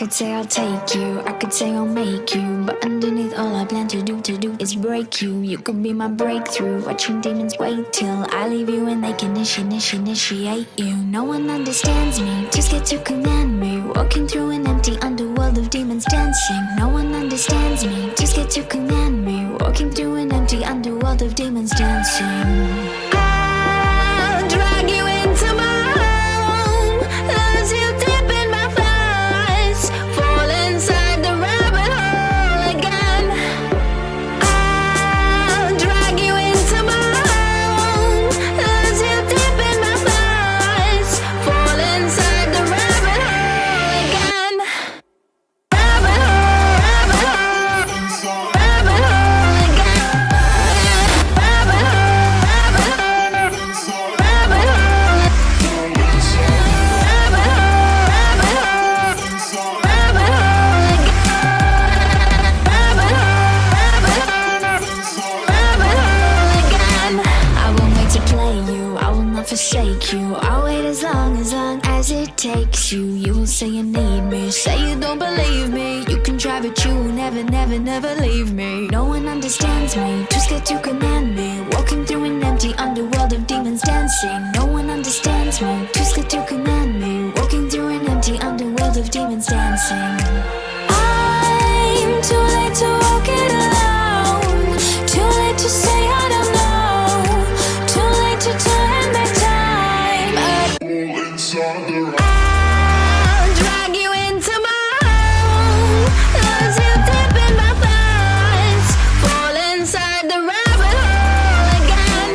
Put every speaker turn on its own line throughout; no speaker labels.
could say I'll take you, I could say I'll make you, but underneath all I plan to do is break you. You could be my breakthrough, watching demons wait till I leave you and they can initiate you. No one understands me, too scared to command me, walking through an empty underworld of demons dancing. No one understands me, too scared to command me, walking through an empty underworld of demons dancing. I'll drag you into my home, lose you deep in my thoughts, fall inside the rabbit hole again. I'll drag you into my home, lose you deep in my thoughts, fall inside the rabbit hole again. Rabbit hole, rabbit hole, rabbit hole again. Rabbit hole, rabbit hole, rabbit hole. Rabbit hole, rabbit hole, rabbit hole again. Rabbit hole, rabbit hole again. I won't wait to play you, I will not forsake you, I'll wait as long as it takes you. You will say you need me, say you don't believe me, you can try but you will never leave me. No one understands me, too scared to command me, walking through an empty underworld of demons dancing. No one understands me, too scared to command me, walking through an empty underworld of demons dancing. I'm too late to walk it alone, too late to say I don't know, too late to turn back time. I'll drag you into my home, lose you deep in my thoughts, fall inside the rabbit hole again.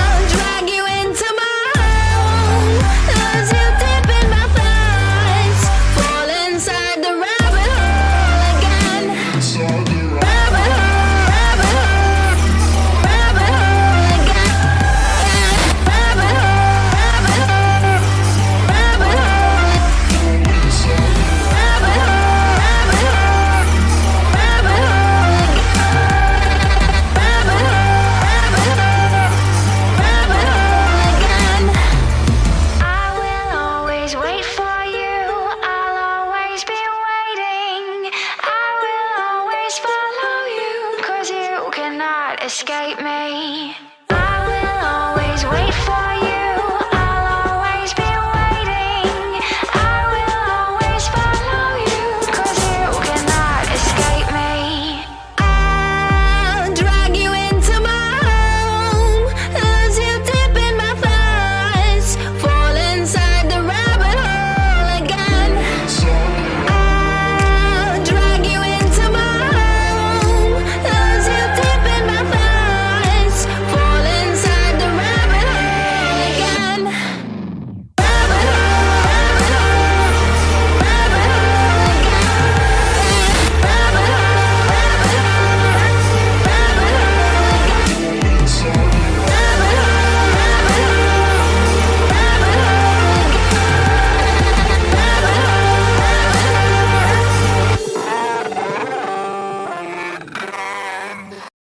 I'll drag you into my home, lose you deep in my thoughts, fall inside the rabbit hole again. Rabbit hole, rabbit hole, rabbit hole again. Rabbit hole, rabbit hole, rabbit hole. Rabbit hole, rabbit hole, rabbit hole again. Rabbit hole, rabbit hole, rabbit hole again. I will always wait for you, I'll always be waiting, I will always follow you, 'cause you cannot escape me.